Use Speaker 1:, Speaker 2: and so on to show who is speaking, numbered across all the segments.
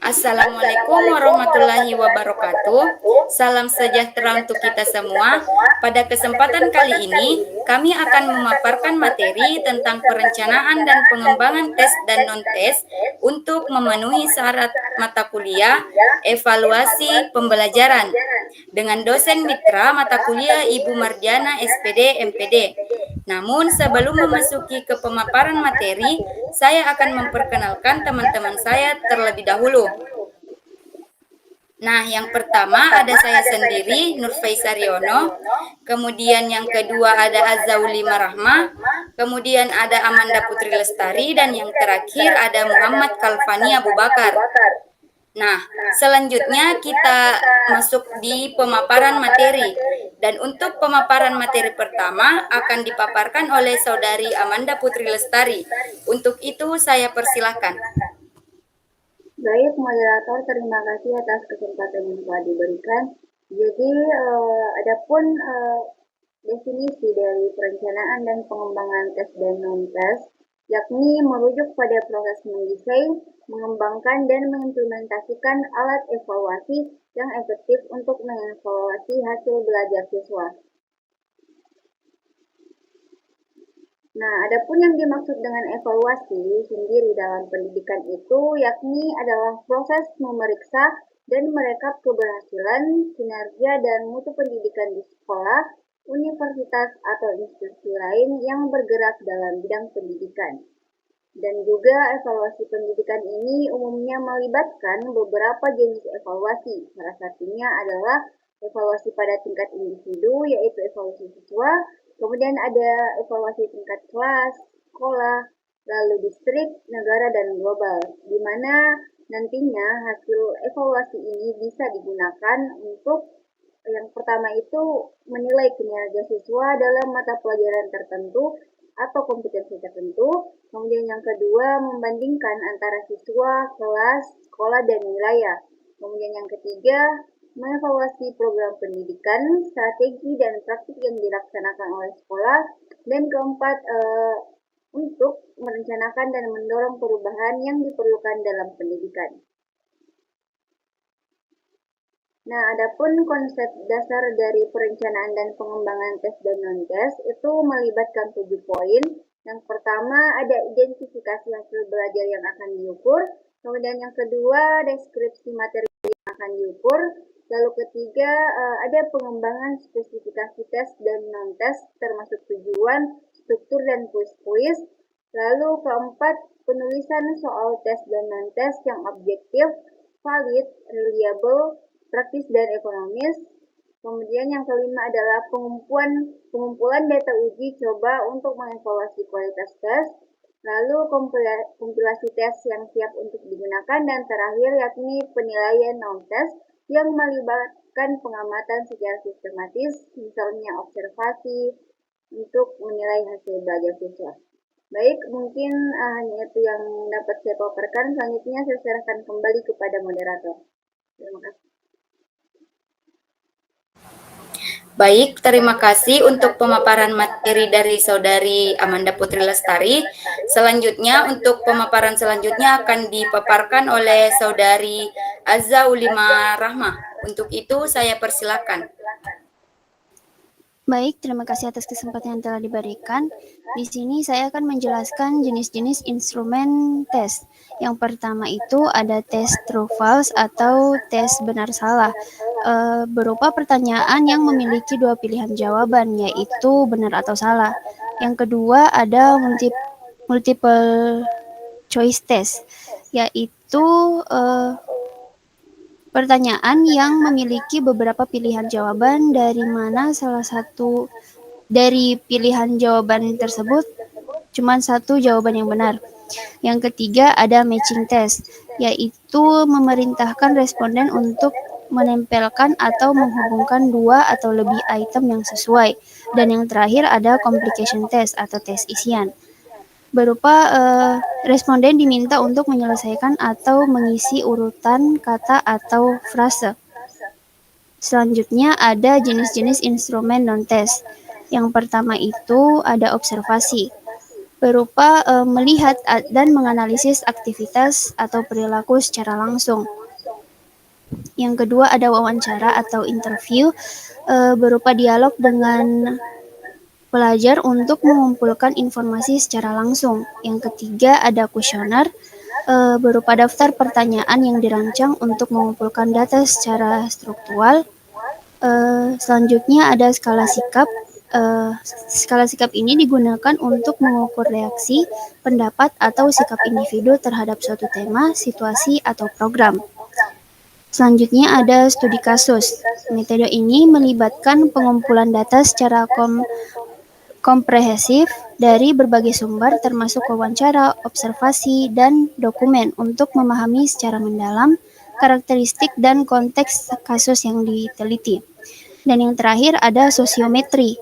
Speaker 1: Assalamualaikum warahmatullahi wabarakatuh. Salam sejahtera untuk kita semua. Pada kesempatan kali ini, kami akan memaparkan materi tentang perencanaan dan pengembangan tes dan non-tes untuk memenuhi syarat mata kuliah evaluasi pembelajaran dengan dosen mitra mata kuliah Ibu Mardiana SPD MPD. Namun sebelum memasuki ke pemaparan materi, saya akan memperkenalkan teman-teman saya terlebih dahulu. Nah, yang pertama ada saya sendiri, Nurfaisaryono. Kemudian yang kedua ada Azauli Marahma. Kemudian ada Amanda Putri Lestari. Dan yang terakhir ada Muhammad Kalfani Abu Bakar. Nah, selanjutnya kita masuk di pemaparan materi. Dan untuk pemaparan materi pertama akan dipaparkan oleh Saudari Amanda Putri Lestari. Untuk itu saya persilahkan.
Speaker 2: Baik, moderator, terima kasih atas kesempatan yang telah diberikan. Jadi, adapun definisi dari perencanaan dan pengembangan tes dan non-tes, yakni merujuk pada proses mendesain, mengembangkan, dan mengimplementasikan alat evaluasi yang efektif untuk mengevaluasi hasil belajar siswa. Nah, adapun yang dimaksud dengan evaluasi sendiri dalam pendidikan itu yakni adalah proses memeriksa dan merekap keberhasilan, kinerja, dan mutu pendidikan di sekolah, universitas, atau institusi lain yang bergerak dalam bidang pendidikan. Dan juga evaluasi pendidikan ini umumnya melibatkan beberapa jenis evaluasi. Salah satunya adalah evaluasi pada tingkat individu, yaitu evaluasi siswa. Kemudian ada evaluasi tingkat kelas, sekolah, lalu distrik, negara, dan global, di mana nantinya hasil evaluasi ini bisa digunakan untuk yang pertama itu menilai kinerja siswa dalam mata pelajaran tertentu atau kompetensi tertentu. Kemudian yang kedua, membandingkan antara siswa, kelas, sekolah, dan wilayah. Kemudian yang ketiga, mengevaluasi program pendidikan, strategi, dan praktik yang dilaksanakan oleh sekolah. Dan keempat, untuk merencanakan dan mendorong perubahan yang diperlukan dalam pendidikan. Nah, adapun konsep dasar dari perencanaan dan pengembangan tes dan non-tes itu melibatkan 7 poin. Yang pertama ada identifikasi hasil belajar yang akan diukur. Kemudian yang kedua deskripsi materi yang akan diukur. Lalu ketiga ada pengembangan spesifikasi tes dan non-tes termasuk tujuan, struktur, dan kuis-kuis. Lalu keempat penulisan soal tes dan non-tes yang objektif, valid, reliable, praktis, dan ekonomis. Kemudian yang kelima adalah pengumpulan data uji coba untuk mengevaluasi kualitas tes, lalu kompilasi tes yang siap untuk digunakan, dan terakhir yakni penilaian non-tes yang melibatkan pengamatan secara sistematis, misalnya observasi untuk menilai hasil belajar siswa. Baik, mungkin hanya itu yang dapat saya paparkan. Selanjutnya saya serahkan kembali kepada moderator. Terima kasih.
Speaker 1: Baik, terima kasih untuk pemaparan materi dari Saudari Amanda Putri Lestari. Selanjutnya, untuk pemaparan selanjutnya akan dipaparkan oleh Saudari Azza Ulima Rahma. Untuk itu, saya persilakan.
Speaker 3: Baik, terima kasih atas kesempatan yang telah diberikan. Di sini saya akan menjelaskan jenis-jenis instrumen tes. Yang pertama itu ada tes true false atau tes benar salah. Berupa pertanyaan yang memiliki dua pilihan jawaban, yaitu benar atau salah. Yang kedua ada multiple choice test, yaitu pertanyaan yang memiliki beberapa pilihan jawaban dari mana salah satu dari pilihan jawaban tersebut cuma satu jawaban yang benar. Yang ketiga ada matching test, yaitu memerintahkan responden untuk menempelkan atau menghubungkan dua atau lebih item yang sesuai. Dan yang terakhir ada complication test atau tes isian. Berupa responden diminta untuk menyelesaikan atau mengisi urutan kata atau frase. Selanjutnya ada jenis-jenis instrumen non-tes. Yang pertama itu ada observasi. berupa melihat dan menganalisis aktivitas atau perilaku secara langsung. Yang kedua ada wawancara atau interview, berupa dialog dengan pelajar untuk mengumpulkan informasi secara langsung. Yang ketiga ada kuesioner, berupa daftar pertanyaan yang dirancang untuk mengumpulkan data secara struktural. Selanjutnya ada skala sikap. Skala sikap ini digunakan untuk mengukur reaksi, pendapat, atau sikap individu terhadap suatu tema, situasi, atau program. Selanjutnya ada studi kasus. Metode ini melibatkan pengumpulan data secara komprehensif dari berbagai sumber termasuk wawancara, observasi, dan dokumen untuk memahami secara mendalam karakteristik dan konteks kasus yang diteliti. Dan yang terakhir ada sosiometri.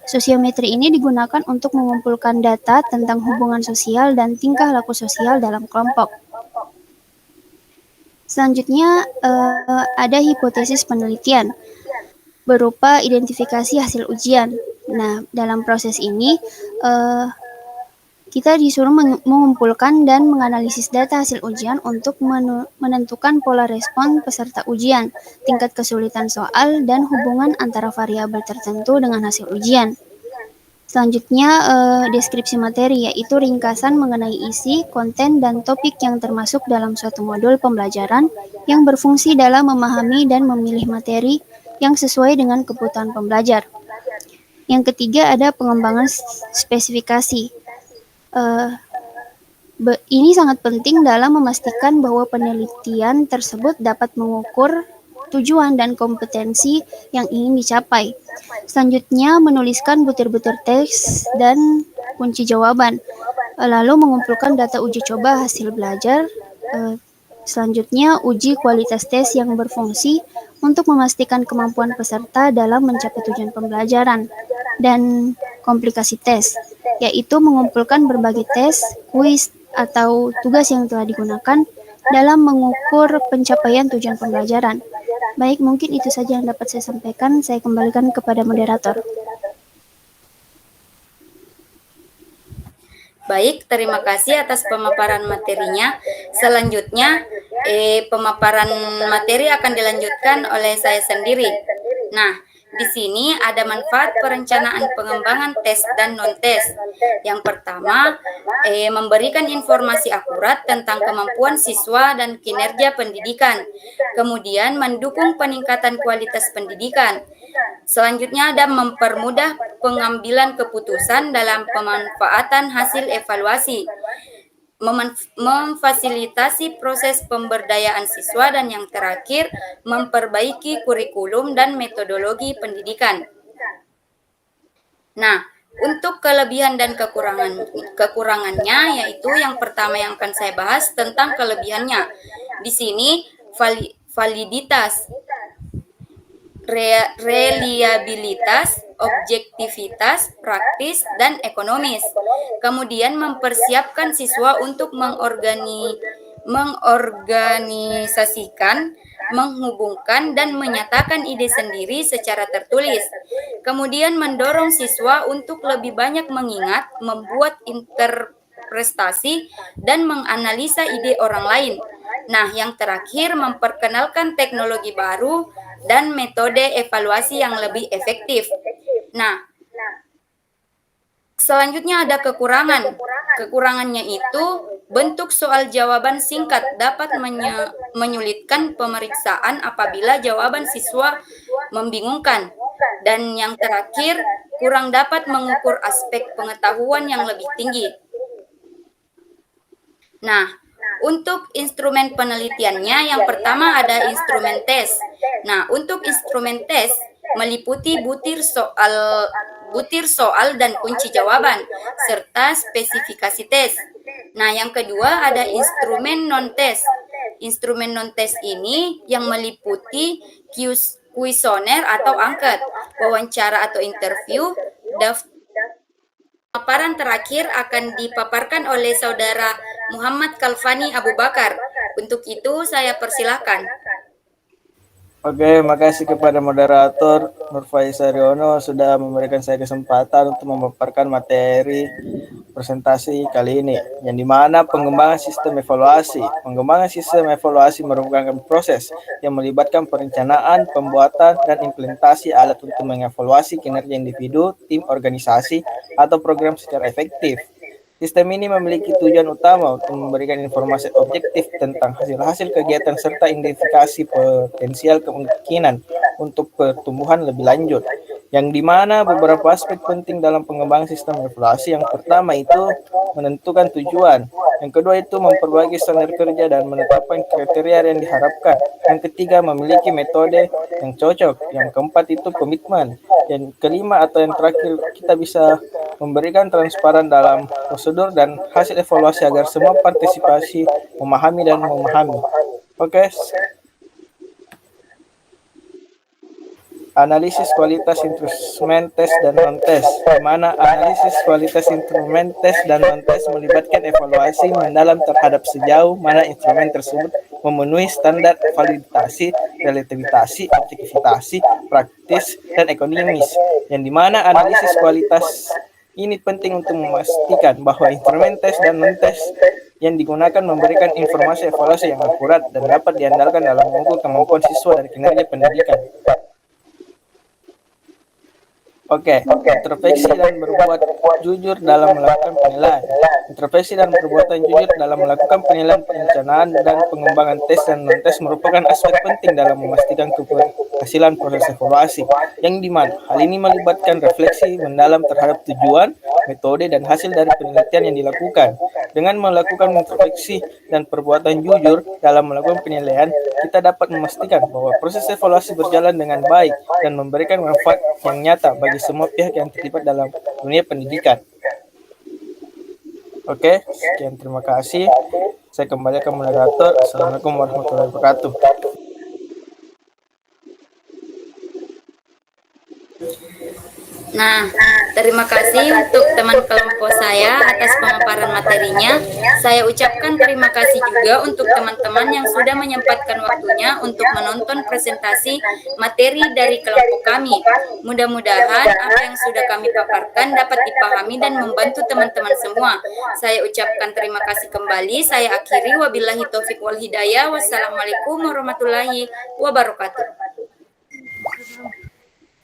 Speaker 3: Sosiometri ini digunakan untuk mengumpulkan data tentang hubungan sosial dan tingkah laku sosial dalam kelompok. Selanjutnya ada hipotesis penelitian berupa identifikasi hasil ujian. Nah, dalam proses ini kita disuruh mengumpulkan dan menganalisis data hasil ujian untuk menentukan pola respon peserta ujian, tingkat kesulitan soal, dan hubungan antara variabel tertentu dengan hasil ujian. Selanjutnya, deskripsi materi, yaitu ringkasan mengenai isi, konten, dan topik yang termasuk dalam suatu modul pembelajaran yang berfungsi dalam memahami dan memilih materi yang sesuai dengan kebutuhan pembelajar. Yang ketiga ada pengembangan spesifikasi. Ini sangat penting dalam memastikan bahwa penelitian tersebut dapat mengukur tujuan dan kompetensi yang ingin dicapai. Selanjutnya menuliskan butir-butir teks dan kunci jawaban. Lalu mengumpulkan data uji coba hasil belajar. Selanjutnya uji kualitas tes yang berfungsi untuk memastikan kemampuan peserta dalam mencapai tujuan pembelajaran. Dan komplikasi tes, yaitu mengumpulkan berbagai tes, kuis, atau tugas yang telah digunakan dalam mengukur pencapaian tujuan pembelajaran. Baik, mungkin itu saja yang dapat saya sampaikan. Saya kembalikan kepada moderator.
Speaker 1: Baik, terima kasih atas pemaparan materinya. Selanjutnya, pemaparan materi akan dilanjutkan oleh saya sendiri. Nah, di sini ada manfaat perencanaan pengembangan tes dan non-tes. Yang pertama, memberikan informasi akurat tentang kemampuan siswa dan kinerja pendidikan. Kemudian, mendukung peningkatan kualitas pendidikan. Selanjutnya ada mempermudah pengambilan keputusan dalam pemanfaatan hasil evaluasi, memfasilitasi proses pemberdayaan siswa, dan yang terakhir memperbaiki kurikulum dan metodologi pendidikan. Nah, untuk kelebihan dan kekurangannya, yaitu yang pertama yang akan saya bahas tentang kelebihannya. Di sini validitas, reliabilitas, objektivitas, praktis, dan ekonomis. Kemudian mempersiapkan siswa untuk mengorganisasikan, menghubungkan, dan menyatakan ide sendiri secara tertulis. Kemudian mendorong siswa untuk lebih banyak mengingat, membuat interpretasi, dan menganalisa ide orang lain. Nah, yang terakhir memperkenalkan teknologi baru dan metode evaluasi yang lebih efektif. Nah, selanjutnya ada kekurangan. Kekurangannya itu bentuk soal jawaban singkat dapat menyulitkan pemeriksaan apabila jawaban siswa membingungkan. Dan yang terakhir, kurang dapat mengukur aspek pengetahuan yang lebih tinggi. Nah, untuk instrumen penelitiannya, yang pertama ada instrumen tes. Nah, untuk instrumen tes meliputi butir soal dan kunci jawaban, serta spesifikasi tes. Nah, yang kedua ada instrumen non-tes. Instrumen non-tes ini yang meliputi kuesioner atau angket, wawancara atau interview, Paparan terakhir akan dipaparkan oleh Saudara Muhammad Kalfani Abu Bakar. Untuk itu, saya persilahkan.
Speaker 4: Oke, makasih kepada moderator Nurfaisaryono sudah memberikan saya kesempatan untuk memaparkan materi presentasi kali ini, yang dimana pengembangan sistem evaluasi. Pengembangan sistem evaluasi merupakan proses yang melibatkan perencanaan, pembuatan, dan implementasi alat untuk mengevaluasi kinerja individu, tim, organisasi, atau program secara efektif. Sistem ini memiliki tujuan utama untuk memberikan informasi objektif tentang hasil-hasil kegiatan serta identifikasi potensial kemungkinan untuk pertumbuhan lebih lanjut, yang dimana beberapa aspek penting dalam pengembangan sistem evaluasi. Yang pertama itu menentukan tujuan, yang kedua itu memperbaiki standar kerja dan menetapkan kriteria yang diharapkan, yang ketiga memiliki metode yang cocok, yang keempat itu komitmen, yang kelima atau yang terakhir kita bisa memberikan transparan dalam prosedur dan hasil evaluasi agar semua partisipasi memahami dan memahami. Oke. Analisis kualitas instrumen tes dan non-tes, di mana analisis kualitas instrumen tes dan non-tes melibatkan evaluasi mendalam terhadap sejauh mana instrumen tersebut memenuhi standar validasi, relativitas, objektivitas, praktis, dan ekonomis, yang dimana analisis kualitas ini penting untuk memastikan bahwa instrumen tes dan non-tes yang digunakan memberikan informasi evaluasi yang akurat dan dapat diandalkan dalam mengukur kemampuan siswa dan kinerja pendidikan. Oke, introspeksi dan berbuat jujur dalam melakukan penilaian. Introspeksi dan perbuatan jujur dalam melakukan penilaian, perencanaan, dan pengembangan tes dan non-tes merupakan aspek penting dalam memastikan keberhasilan proses evaluasi, yang dimana hal ini melibatkan refleksi mendalam terhadap tujuan, metode, dan hasil dari penelitian yang dilakukan. Dengan melakukan introspeksi dan perbuatan jujur dalam melakukan penilaian, kita dapat memastikan bahwa proses evaluasi berjalan dengan baik dan memberikan manfaat yang nyata bagi semua pihak yang terlibat dalam dunia pendidikan. Oke, sekian, terima kasih. Saya kembali ke moderator. Assalamualaikum warahmatullahi wabarakatuh.
Speaker 1: Nah, terima kasih untuk teman kelompok saya atas pemaparan materinya. Saya ucapkan terima kasih juga untuk teman-teman yang sudah menyempatkan waktunya untuk menonton presentasi materi dari kelompok kami. Mudah-mudahan apa yang sudah kami paparkan dapat dipahami dan membantu teman-teman semua. Saya ucapkan terima kasih kembali. Saya akhiri, wabillahi taufik wal hidayah. Wassalamualaikum warahmatullahi wabarakatuh.